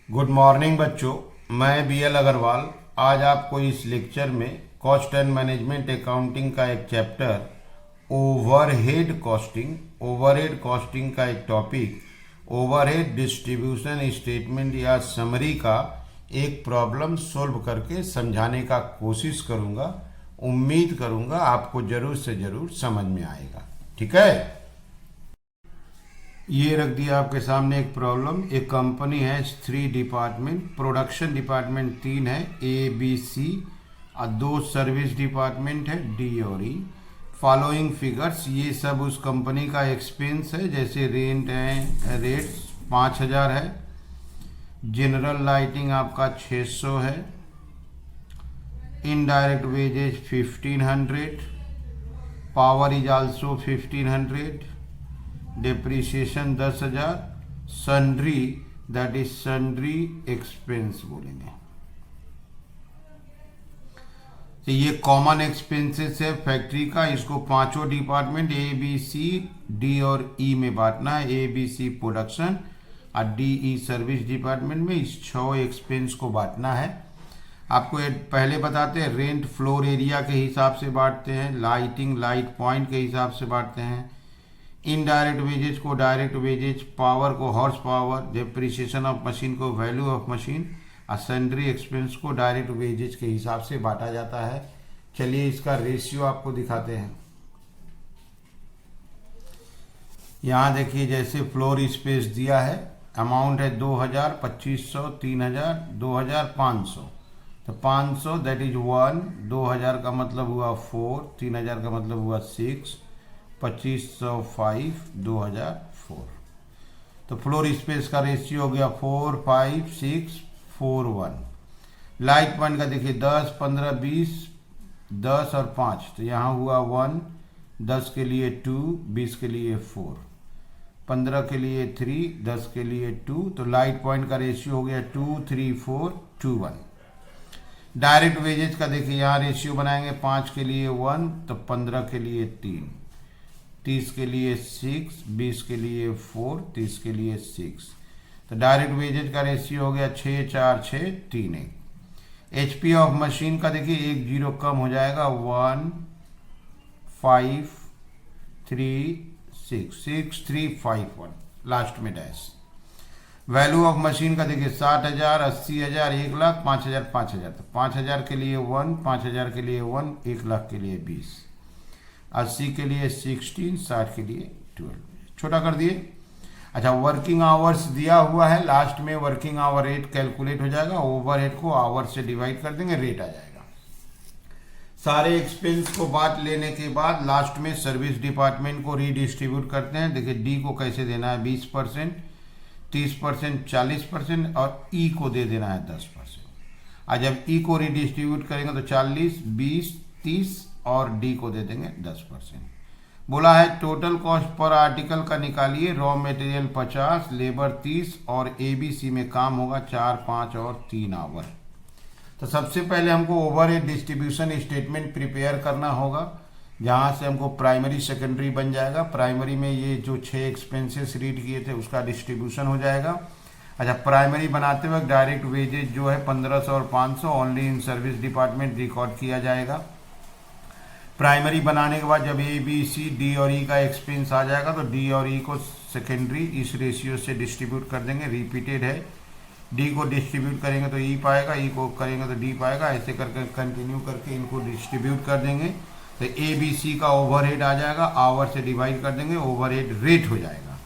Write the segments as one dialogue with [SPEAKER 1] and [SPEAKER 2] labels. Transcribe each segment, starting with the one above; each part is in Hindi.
[SPEAKER 1] गुड मॉर्निंग बच्चों, मैं BL अग्रवाल आज आपको इस लेक्चर में कॉस्ट एंड मैनेजमेंट अकाउंटिंग का एक चैप्टर ओवरहेड कॉस्टिंग का एक टॉपिक ओवरहेड डिस्ट्रीब्यूशन स्टेटमेंट या समरी का एक प्रॉब्लम सॉल्व करके समझाने का कोशिश करूंगा। उम्मीद करूंगा आपको जरूर से जरूर समझ में आएगा। ठीक है, ये रख दिया आपके सामने एक प्रॉब्लम। एक कंपनी है 3 डिपार्टमेंट, प्रोडक्शन डिपार्टमेंट 3 है ABC और 2 सर्विस डिपार्टमेंट है D और E। फॉलोइंग फिगर्स, ये सब उस कंपनी का एक्सपेंस है, जैसे रेंट है, रेट्स 5000 है, जनरल लाइटिंग आपका 600 है, indirect wages 1500, power is also 1500, depreciation 10,000, sundry that is sundry expense बोलेंगे। तो ये कॉमन एक्सपेंसेस है फैक्ट्री का। इसको पांचों डिपार्टमेंट ABC D और E में बांटना है। ABC प्रोडक्शन और DE सर्विस डिपार्टमेंट में इस 6 एक्सपेंस को बांटना है। आपको पहले बताते हैं, रेंट फ्लोर एरिया के हिसाब से बांटते हैं, लाइटिंग लाइट पॉइंट के हिसाब से बांटते हैं, इनडायरेक्ट वेजेज को डायरेक्ट वेजेज, पावर को horse power, depreciation of machine को वैल्यू ऑफ मशीन और सन्ड्री एक्सपेंस को डायरेक्ट वेजेज के हिसाब से बांटा जाता है। चलिए इसका रेशियो आपको दिखाते हैं। यहाँ देखिए, जैसे फ्लोर स्पेस दिया है, अमाउंट है 2000, 2500, 3000, 2500। तो 500 दैट इज 1, 2000 का मतलब हुआ 4, 3000 का मतलब हुआ 6, 2505, 2004। तो फ्लोर स्पेस का रेशियो हो गया 4, 5, 6, 4, 1। लाइट पॉइंट का देखिए 10, 15, 20, 10 और 5, तो यहाँ हुआ 1, 10 के लिए 2, 20 के लिए 4, 15 के लिए 3, 10 के लिए 2। तो लाइट पॉइंट का रेशियो हो गया 2, 3, 4, 2, 1। डायरेक्ट वेजेज का देखिए, यहाँ रेशियो बनाएंगे 5 के लिए 1, तो 15 के लिए 3, 30 के लिए 6, 20 के लिए 4, 30 के लिए 6। तो डायरेक्ट वेजेज का रेशियो हो गया 6, 4, 6, 3, 1। HP ऑफ मशीन का देखिए 1 जीरो कम हो जाएगा, 1, 5, 3, 6, 6, 3, 5, 1, लास्ट में डैश। वैल्यू ऑफ मशीन का देखिए 60,000, 80,000, 1 लाख, 5,000, 5,000। तो 5,000 के लिए 1, 5,000 के लिए 1, 1 लाख के लिए 20, 80 के लिए 16, 60 के लिए 12। छोटा कर दिए। अच्छा, वर्किंग आवर्स दिया हुआ है, लास्ट में वर्किंग आवर रेट कैलकुलेट हो जाएगा, ओवरहेड को आवर से डिवाइड कर देंगे, रेट आ जाएगा। सारे एक्सपेंस को बांट लेने के बाद लास्ट में सर्विस डिपार्टमेंट को रीडिस्ट्रीब्यूट करते हैं। देखिए डी को कैसे देना है, 20%, 30%, 40% और ई को दे देना है 10%। और जब ई को रीडिस्ट्रीब्यूट करेंगे तो 40, 20, 30 और डी को दे देंगे 10%। बोला है टोटल कॉस्ट पर आर्टिकल का निकालिए। रॉ मटेरियल 50, लेबर 30 और ABC में काम होगा 4, 5 और 3 आवर। तो सबसे पहले हमको ओवरहेड डिस्ट्रीब्यूशन स्टेटमेंट प्रिपेयर करना होगा, जहाँ से हमको प्राइमरी सेकेंडरी बन जाएगा। प्राइमरी में ये जो 6 एक्सपेंसेस रीड किए थे उसका डिस्ट्रीब्यूशन हो जाएगा। अच्छा, प्राइमरी बनाते वक्त डायरेक्ट वेजेज जो है 1500 और 500 only in service department record किया जाएगा। प्राइमरी बनाने के बाद जब ABC D और E का एक्सपेंस आ जाएगा तो D और E को सेकेंडरी इस रेशियो से डिस्ट्रीब्यूट कर देंगे। रिपीटेड है, D को डिस्ट्रीब्यूट करेंगे तो E पाएगा, E को करेंगे तो D पाएगा, ऐसे करके कंटिन्यू करके इनको डिस्ट्रीब्यूट कर देंगे। तो ABC का ओवरहेड आ जाएगा, आवर से डिवाइड कर देंगे, ओवरहेड रेट हो जाएगा।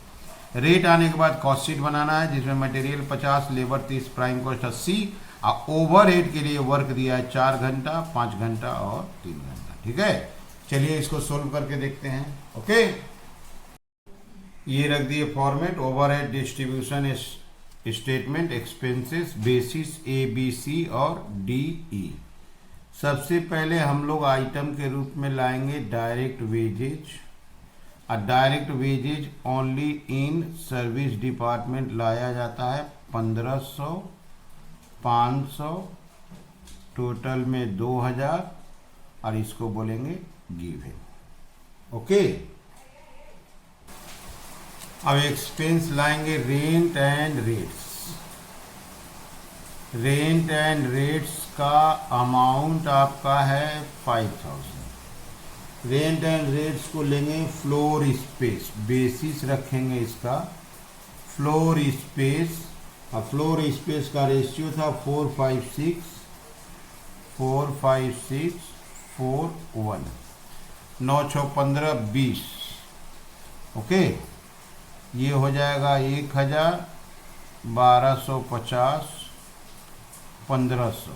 [SPEAKER 1] रेट आने के बाद कॉस्ट शीट बनाना है, जिसमें मटेरियल 50, लेबर 30, प्राइम कॉस्ट 80 और ओवरहेड के लिए वर्क दिया है 4 घंटा, 5 घंटा और 3 घंटा। ठीक है, चलिए इसको सोल्व करके देखते हैं। ओके, ये रख दिए format, overhead distribution statement, expenses, basis ABC और DE। सबसे पहले हम लोग आइटम के रूप में लाएंगे डायरेक्ट वेजेज। और direct wages only in service department लाया जाता है 1500, 500, टोटल में 2000 और इसको बोलेंगे गिवन। ओके, अब एक्सपेंस लाएंगे rent and rates. Rent and rates का अमाउंट आपका है 5000। रेंट एंड रेट्स को लेंगे फ्लोर स्पेस, बेसिस रखेंगे इसका फ्लोर स्पेस। और फ्लोर स्पेस का रेशियो था 456 4 9 6 15 20। ओके, ये हो जाएगा 1000 1250 1500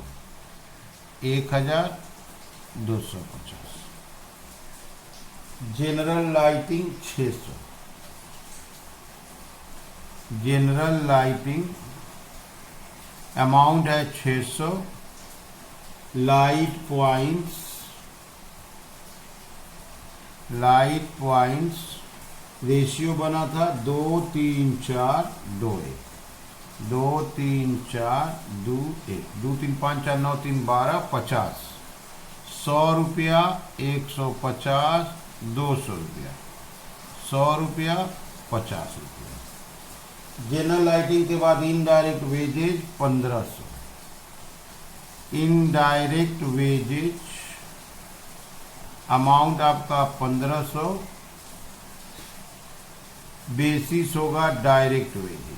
[SPEAKER 1] 1250। General lighting 600। General lighting amount है 600। लाइट पॉइंट्स रेशियो बना था 2 3 4 2 1 2 3 4 2 1 2 3 5 4 9 3 12 50। 100 रुपया 150 200 रुपया 100 रुपया 50 रुपया। जनरल लाइटिंग के बाद indirect wages 1500। Indirect wages amount आपका 1500। बेसिस होगा डायरेक्ट वेजेज।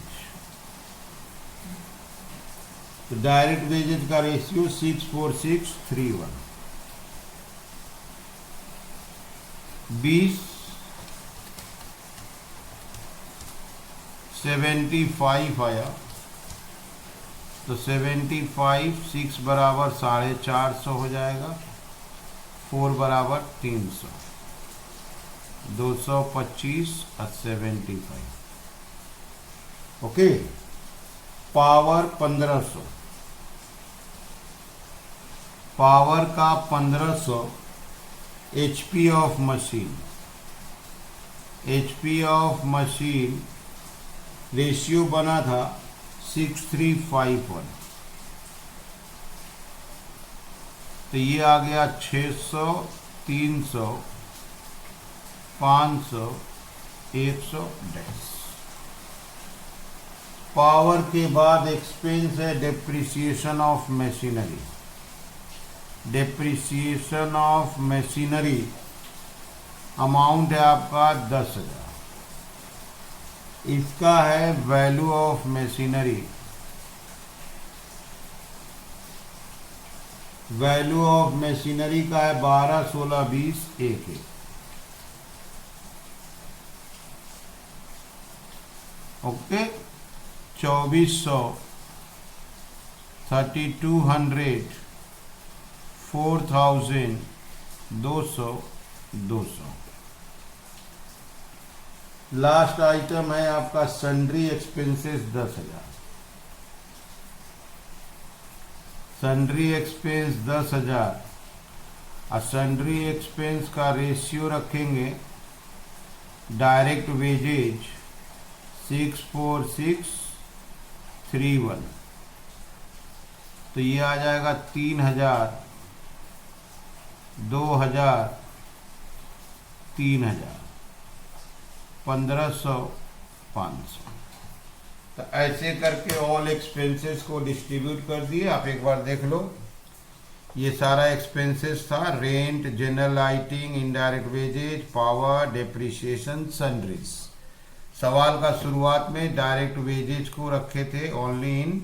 [SPEAKER 1] तो डायरेक्ट वेजेज का रेशियो 64631। 20 75 आया, तो 75 6 बराबर 450 हो जाएगा। 4 बराबर 300 225 और 75। Okay, power 1500। पावर का 1500 HP of machine. HP of machine ratio बना था 6351। तो ये आ गया 600 300 500 110। पावर के बाद एक्सपेंस है depreciation of machinery. Depreciation of machinery amount है आपका 10,000। इसका है value of machinery. Value of machinery का है 12 16 20 1 1। ओके, 2400 3200 4000 200 200। लास्ट आइटम है आपका सन्ड्री एक्सपेंसेस 10,000। सन्ड्री एक्सपेंस 10,000 और सन्ड्री एक्सपेंस का रेशियो रखेंगे डायरेक्ट वेजेज 64631। तो ये आ जाएगा 3000 2000 3000 1500 500। तो ऐसे करके ऑल एक्सपेंसेस को डिस्ट्रीब्यूट कर दिए। आप एक बार देख लो, ये सारा एक्सपेंसेस था। Rent, general lighting, indirect wages, power, depreciation, sundries. सवाल का शुरुआत में डायरेक्ट वेजेज को रखे थे only in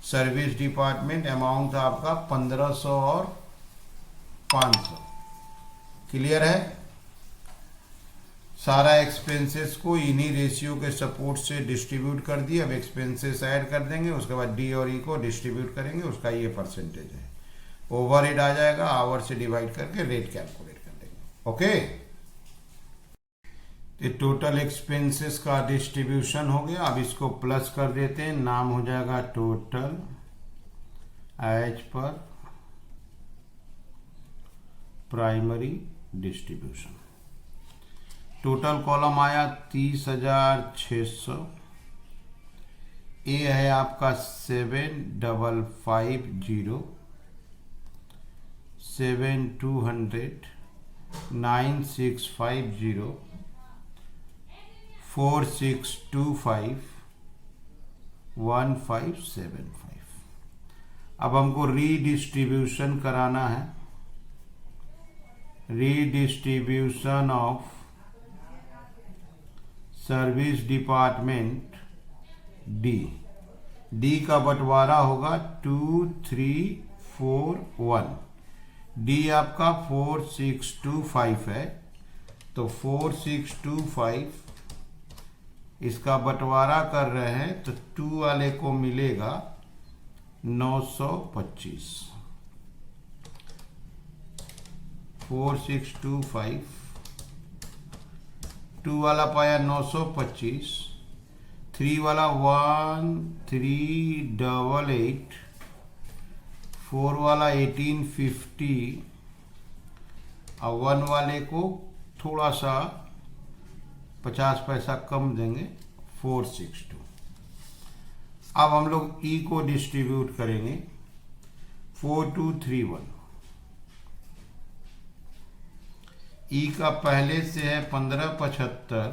[SPEAKER 1] service department. Amount था आपका 1500 और 500। क्लियर है? सारा एक्सपेंसेस को इन्हीं रेशियो के सपोर्ट से डिस्ट्रीब्यूट कर दिए। अब एक्सपेंसेस ऐड कर देंगे, उसके बाद डी और ई को डिस्ट्रीब्यूट करेंगे, उसका ये परसेंटेज है। ओवरहेड आ जाएगा, आवर से डिवाइड करके रेट कैलकुलेट कर देंगे। ओके, तो टोटल एक्सपेंसेस का डिस्ट्रीब्यूशन हो गया। अब इसको प्लस कर देते हैं, नाम हो जाएगा total as per primary distribution. Total column आया 30,600। ए है आपका 7,550 7,200 9,650 4,625 1,575। अब हमको रीडिस्ट्रीब्यूशन कराना है, redistribution of service department D का बंटवारा होगा 2, 3, 4, 1। डी आपका 4625 है, तो 4625 इसका बंटवारा कर रहे हैं तो 2 वाले को मिलेगा 925। 4625 2 वाला पाया 925, 3 वाला 1388, 4 वाला 1850 और 1 वाले को थोड़ा सा 50 पैसा कम देंगे 462। अब हम लोग ई को डिस्ट्रीब्यूट करेंगे 4231। ई का पहले से है 1575,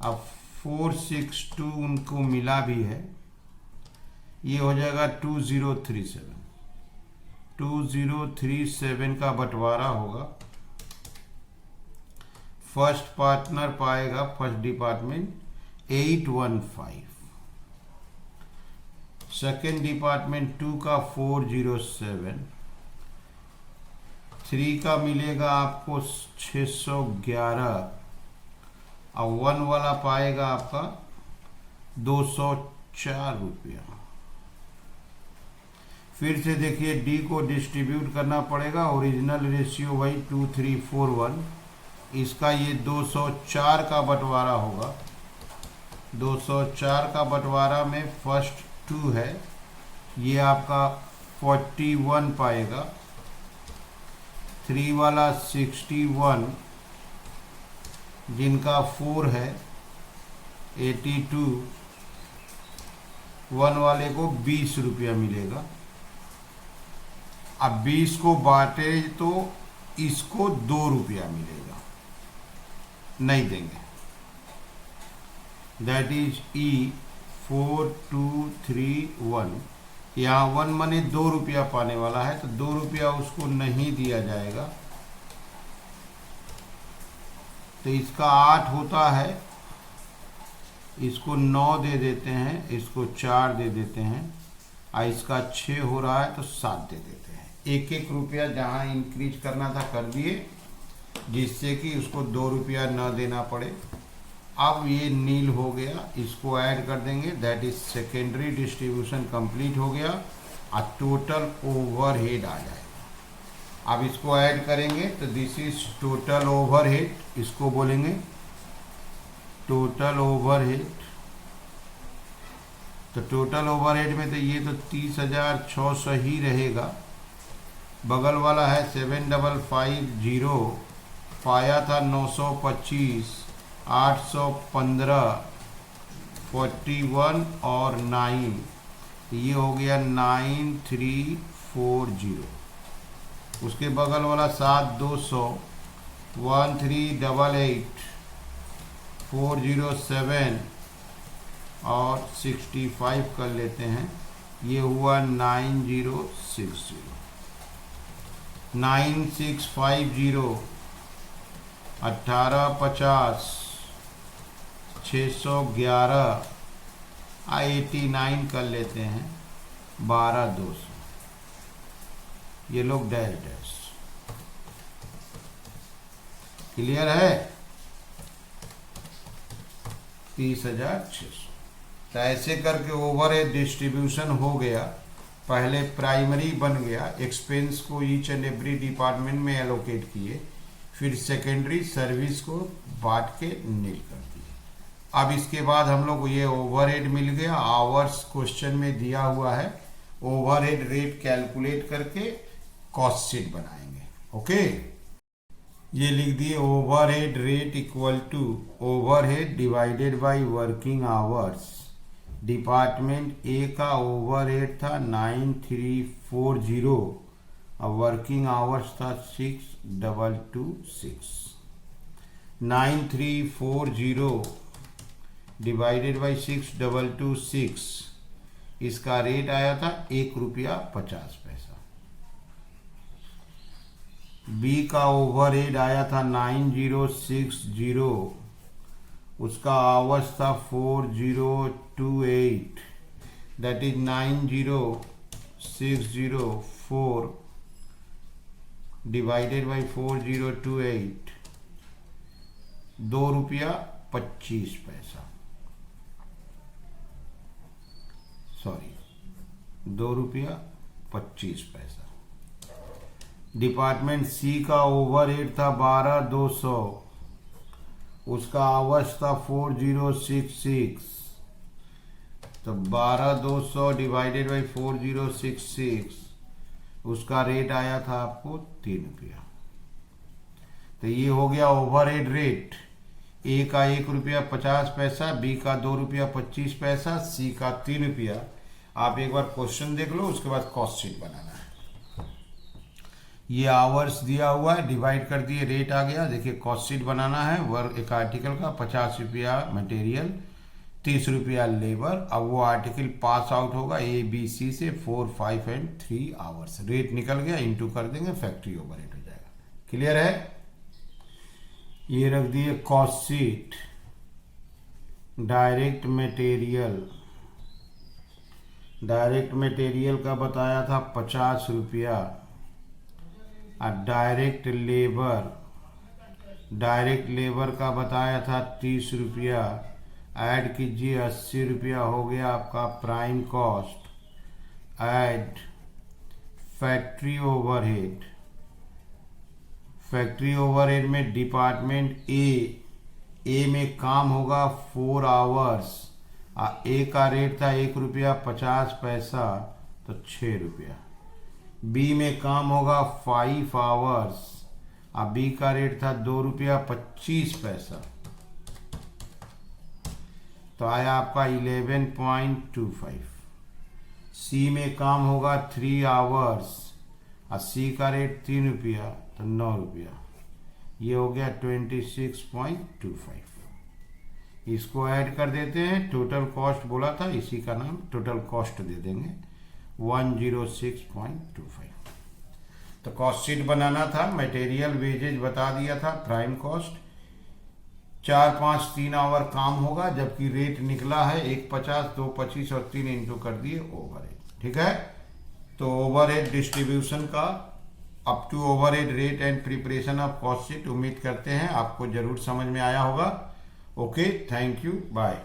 [SPEAKER 1] अब 462 उनको मिला भी है, ये हो जाएगा 2037। 2037 का बंटवारा होगा, फर्स्ट पार्टनर पाएगा फर्स्ट डिपार्टमेंट 815, सेकेंड डिपार्टमेंट 2 का 407, 3 का मिलेगा आपको 611 और 1 वाला पाएगा आपका 204 रुपया। फिर से देखिए डी को डिस्ट्रीब्यूट करना पड़ेगा, ओरिजिनल रेशियो वही 2341, इसका ये 204 का बंटवारा होगा। 204 का बंटवारा में फर्स्ट 2 है, ये आपका 41 पाएगा, 3 वाला 61, जिनका 4 है 82, 1 वाले को 20 रुपया मिलेगा। अब 20 को बांटे तो इसको 2 रुपया मिलेगा, नहीं देंगे। दैट इज ई 4231। यहाँ 1 मनी 2 रुपया पाने वाला है, तो 2 रुपया उसको नहीं दिया जाएगा, तो इसका 8 होता है, इसको 9 दे देते हैं, इसको 4 दे देते हैं, और इसका 6 हो रहा है तो 7 दे देते हैं। 1-1 रुपया जहाँ इंक्रीज करना था कर दिए, जिससे कि उसको 2 रुपया न देना पड़े। अब ये नील हो गया, इसको ऐड कर देंगे, that is secondary distribution complete हो गया, और टोटल ओवरहेड आ जाएगा। अब इसको ऐड करेंगे तो दिस इज टोटल ओवरहेड, इसको बोलेंगे टोटल ओवरहेड। तो टोटल ओवरहेड में तो ये तो 30,600 ही रहेगा। बगल वाला है 7550, पाया था 925, 815, 41 और 9, ये हो गया 9340। उसके बगल वाला 7200, 1388, 407 और 65 कर लेते हैं, ये हुआ 9060। 9650, 1850, 611, 89 कर लेते हैं, 12200। ये लोग डैश डैश क्लियर है। 30,600। तो ऐसे करके ओवरहेड डिस्ट्रीब्यूशन हो गया। पहले प्राइमरी बन गया, एक्सपेंस को ईच एंड एवरी डिपार्टमेंट में एलोकेट किए, फिर सेकेंडरी सर्विस को बांट के नील कर दिए। अब इसके बाद हम लोग ये ओवरहेड मिल गया, आवर्स क्वेश्चन में दिया हुआ है, ओवरहेड रेट कैलकुलेट करके कॉस्ट शीट बनाएंगे। ओके, ये लिख दिए overhead rate equal to overhead divided by working hours. Department A का ओवरहेड था 9340 और वर्किंग आवर्स था 6226। 9340 डिवाइडेड बाय 6226, इसका रेट आया था 1 रुपया 50 पैसा। बी का ओवरहेड आया था 9060, उसका आवर्स था 4028, दैट इज 90604 डिवाइडेड बाई 4028, 2 रुपया 25 पैसा, सॉरी 2 रुपया 25 पैसा। डिपार्टमेंट सी का ओवरहेड था 12200, उसका आवर्स था 4066, तो 12200 डिवाइडेड बाई 4066, उसका रेट आया था आपको 3 रुपया। तो ये हो गया ओवरहेड रेट। ए का 1 रुपया 50 पैसा, बी का 2 रुपया 25 पैसा, सी का 3 रुपया। आप एक बार क्वेश्चन देख लो, उसके बाद कॉस्ट शीट बनाना है। ये आवर्स दिया हुआ है, डिवाइड कर दिए, रेट आ गया। देखिए कॉस्ट शीट बनाना है। वर्क एक आर्टिकल का 50 रुपया मटेरियल, 30 रुपया लेबर। अब वो आर्टिकल पास आउट होगा ए बी सी से 4, 5 एंड 3 आवर्स। रेट निकल गया, इंटू कर देंगे, फैक्ट्री ओवरहेड हो जाएगा। क्लियर है? ये रख दिए कॉस्ट शीट। डायरेक्ट मटेरियल का बताया था 50 रुपया। और डायरेक्ट लेबर का बताया था 30 रुपया। ऐड कीजिए 80 रुपया हो गया आपका prime cost. Add factory overhead में डिपार्टमेंट ए में काम होगा 4 आवर्स। ए का रेट था 1 रुपया 50 पैसा, तो 6 रुपया। बी में काम होगा 5 आवर्स, अब बी का रेट था 2 रुपया 25 पैसा, तो आया आपका 11.25। सी में काम होगा 3 आवर्स, और सी का रेट 3 रुपया, तो 9 रुपया। ये हो गया 26.25। इसको ऐड कर देते हैं। टोटल कॉस्ट बोला था, इसी का नाम टोटल कॉस्ट दे देंगे 106.25। तो कॉस्ट शीट बनाना था। मटेरियल वेजेज बता दिया था, प्राइम कॉस्ट। 4, 5, 3 आवर काम होगा, जबकि रेट निकला है 1.50, 2.25 और 3 इंटू कर दिए ओवरहेड। ठीक है? तो ओवरहेड डिस्ट्रीब्यूशन का up to overhead rate and preparation of cost sheet उम्मीद करते हैं आपको जरूर समझ में आया होगा। Okay, thank you, bye.